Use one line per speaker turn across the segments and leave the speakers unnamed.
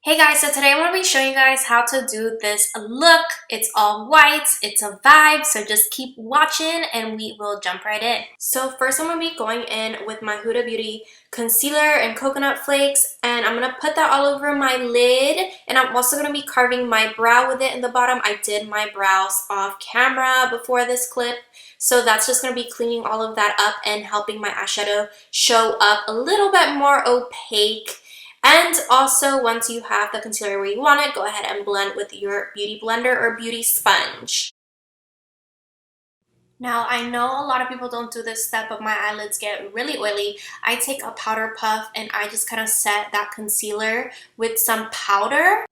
Hey guys, so today I'm going to be showing you guys how to do this look. It's all white, it's a vibe, so just keep watching and we will jump right in. So first I'm going to be going in with my Huda Beauty concealer and coconut flakes, and I'm going to put that all over my lid, and I'm also going to be carving my brow with it in the bottom. I did my brows off camera before this clip, so that's just going to be cleaning all of that up and helping my eyeshadow show up a little bit more opaque. And also, once you have the concealer where you want it, go ahead and blend with your beauty blender or beauty sponge. Now, I know a lot of people don't do this step, but my eyelids get really oily. I take a powder puff and I just kind of set that concealer with some powder.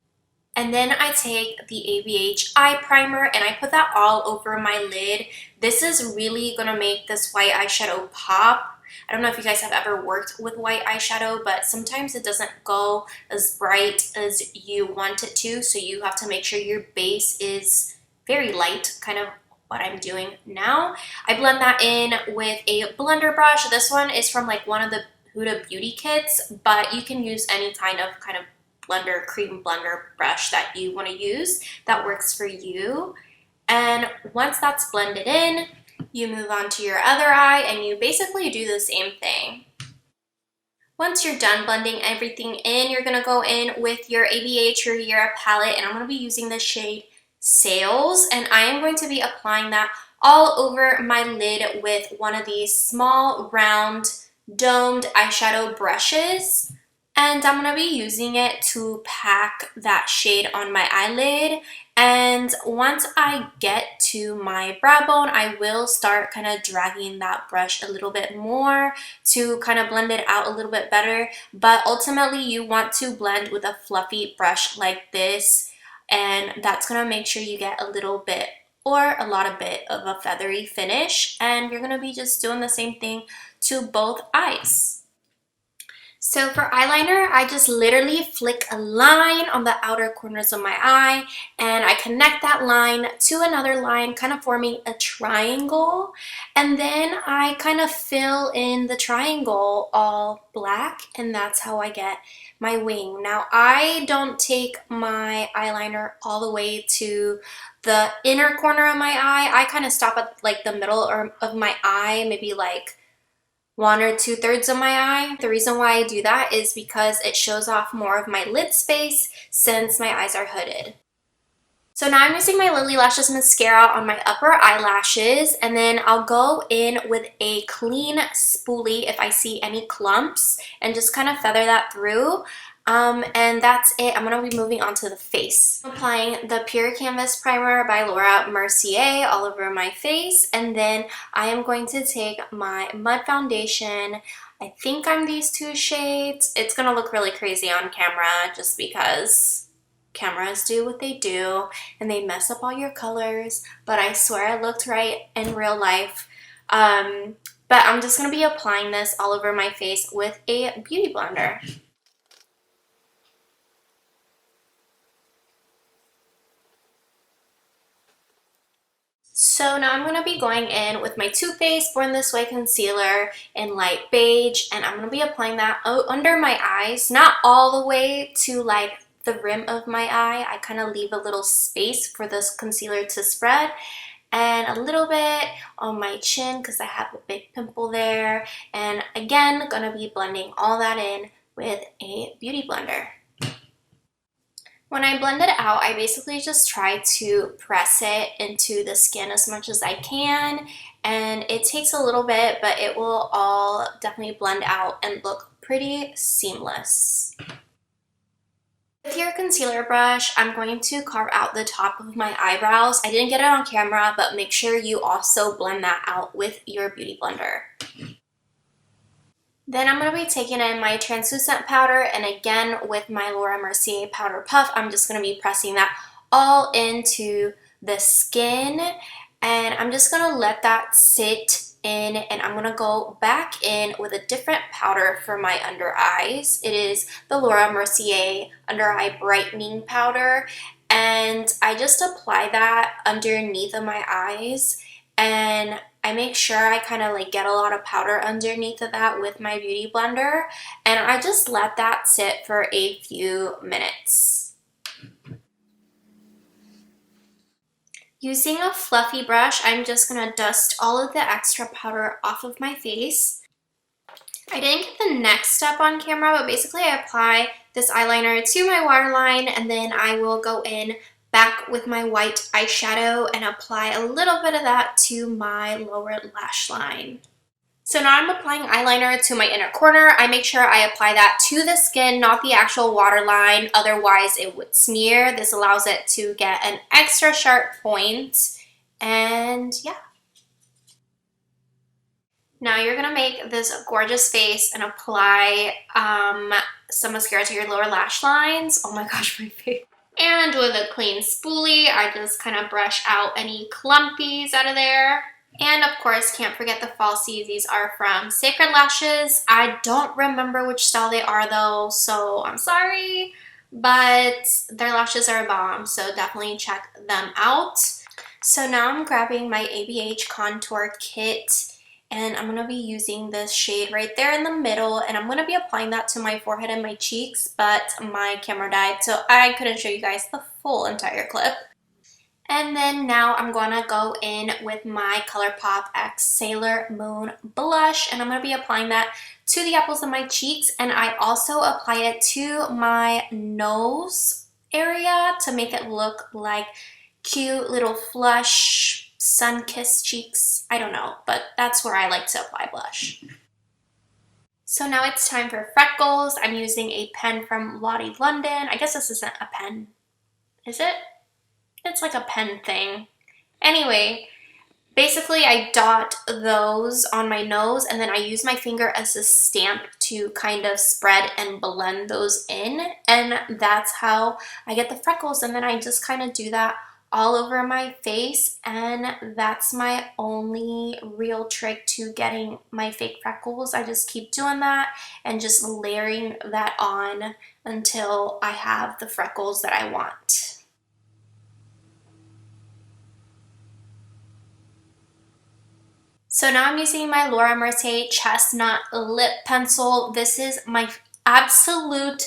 And then I take the ABH eye primer and I put that all over my lid. This is really going to make this white eyeshadow pop. I don't know if you guys have ever worked with white eyeshadow, but sometimes it doesn't go as bright as you want it to, so you have to make sure your base is very light, kind of what I'm doing now. I blend that in with a blender brush. This one is from like one of the Huda Beauty kits, but you can use any kind of blender, cream blender brush that you want to use that works for you. And once that's blended in, you move on to your other eye and you basically do the same thing. Once you're done blending everything in, you're going to go in with your ABH Riviera Palette, and I'm going to be using the shade Sales, and I am going to be applying that all over my lid with one of these small round domed eyeshadow brushes. And I'm going to be using it to pack that shade on my eyelid. And once I get to my brow bone, I will start kind of dragging that brush a little bit more to kind of blend it out a little bit better. But ultimately, you want to blend with a fluffy brush like this. And that's going to make sure you get a little bit or a lot of bit of a feathery finish. And you're going to be just doing the same thing to both eyes. So for eyeliner, I just literally flick a line on the outer corners of my eye and I connect that line to another line, kind of forming a triangle. And then I kind of fill in the triangle all black, and that's how I get my wing. Now, I don't take my eyeliner all the way to the inner corner of my eye. I kind of stop at like the middle of my eye, maybe like 1 or 2/3 of my eye. The reason why I do that is because it shows off more of my lid space since my eyes are hooded. So now I'm using my Lilly Lashes Mascara on my upper eyelashes, and then I'll go in with a clean spoolie if I see any clumps and just kind of feather that through. And that's it. I'm going to be moving on to the face. I'm applying the Pure Canvas Primer by Mercier all over my face, and then I am going to take my Mud Foundation. I think I'm these two shades. It's going to look really crazy on camera just because cameras do what they do and they mess up all your colors, but I swear I looked right in real life. But I'm just going to be applying this all over my face with a beauty blender. So now I'm going to be going in with my Toofaced Born This Way concealer in light beige, and I'm going to be applying that under my eyes, not all the way to like the rim of my eye. I kind of leave a little space for this concealer to spread, and a little bit on my chin because I have a big pimple there. And again, going to be blending all that in with a beauty blender. When I blend it out, I basically just try to press it into the skin as much as I can, and it takes a little bit, but it will all definitely blend out and look pretty seamless. With your concealer brush, I'm going to carve out the top of my eyebrows. I didn't get it on camera, but make sure you also blend that out with your beauty blender. Then I'm going to be taking in my translucent powder, and again with my Mercier powder puff, I'm just going to be pressing that all into the skin, and I'm just going to let that sit in, and I'm going to go back in with a different powder for my under eyes. It is the Mercier Under Eye Brightening Powder, and I just apply that underneath of my eyes, and I make sure I kind of like get a lot of powder underneath of that with my beauty blender, and I just let that sit for a few minutes. Using a fluffy brush, I'm just going to dust all of the extra powder off of my face. I didn't get the next step on camera, but basically I apply this eyeliner to my waterline, and then I will go in back with my white eyeshadow and apply a little bit of that to my lower lash line. So now I'm applying eyeliner to my inner corner. I make sure I apply that to the skin, not the actual waterline, otherwise it would smear. This allows it to get an extra sharp point, and yeah. Now you're going to make this gorgeous face and apply some mascara to your lower lash lines. Oh my gosh, my face. And with a clean spoolie, I just kind of brush out any clumpies out of there. And of course, can't forget the falsies. These are from Sacred Lashes. I don't remember which style they are though, so I'm sorry. But their lashes are a bomb, so definitely check them out. So now I'm grabbing my ABH Contour Kit, and I'm going to be using this shade right there in the middle, and I'm going to be applying that to my forehead and my cheeks, but my camera died, so I couldn't show you guys the full entire clip. And then now I'm going to go in with my Colourpop X Sailor Moon blush, and I'm going to be applying that to the apples of my cheeks, and I also apply it to my nose area to make it look like cute little flush sun-kissed cheeks. I don't know, but that's where I like to apply blush. So now it's time for freckles. I'm using a pen from Lottie London. I guess this isn't a pen. Is it? It's like a pen thing. Anyway, basically I dot those on my nose, and then I use my finger as a stamp to kind of spread and blend those in, and that's how I get the freckles. And then I just kind of do that all over my face, and that's my only real trick to getting my fake freckles. I just keep doing that and just layering that on until I have the freckles that I want. So now I'm using my Laura Mercier Chestnut lip pencil. This is my absolute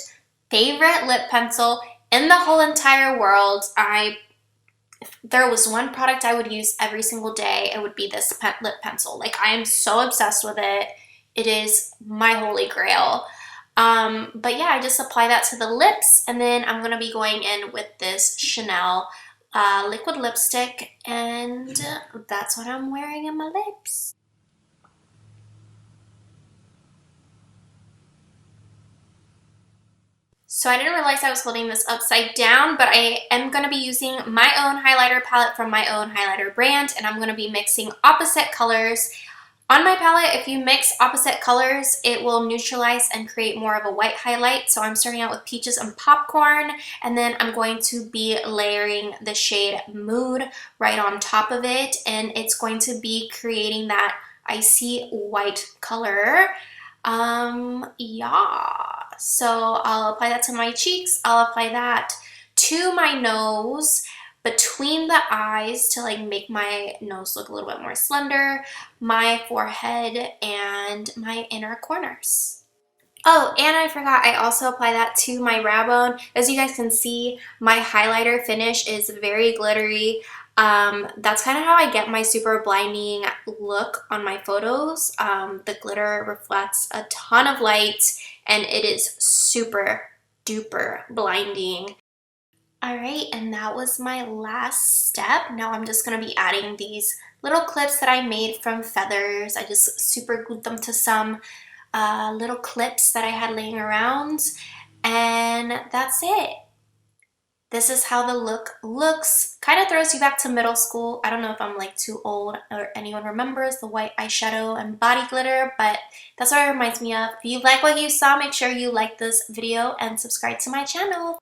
favorite lip pencil in the whole entire world. If there was one product I would use every single day, it would be this lip pencil. Like, I am so obsessed with it. It is my holy grail. But yeah, I just apply that to the lips, and then I'm going to be going in with this Chanelle liquid lipstick, and that's what I'm wearing in my lips. So I didn't realize I was holding this upside down, but I am going to be using my own highlighter palette from my own highlighter brand, and I'm going to be mixing opposite colors. On my palette, if you mix opposite colors, it will neutralize and create more of a white highlight. So I'm starting out with Peaches and Popcorn, and then I'm going to be layering the shade Mood right on top of it, and it's going to be creating that icy white color. Yeah. So I'll apply that to my cheeks. I'll apply that to my nose, between the eyes to like make my nose look a little bit more slender, my forehead, and my inner corners. Oh, and I forgot, I also apply that to my brow bone. As you guys can see, my highlighter finish is very glittery. That's kind of how I get my super blinding look on my photos. The glitter reflects a ton of light, and it is super duper blinding. Alright, and that was my last step. Now I'm just going to be adding these little clips that I made from feathers. I just super glued them to some little clips that I had laying around, and that's it. This is how the look looks. Kind of throws you back to middle school. I don't know if I'm like too old or anyone remembers the white eyeshadow and body glitter, but that's what it reminds me of. If you like what you saw, make sure you like this video and subscribe to my channel.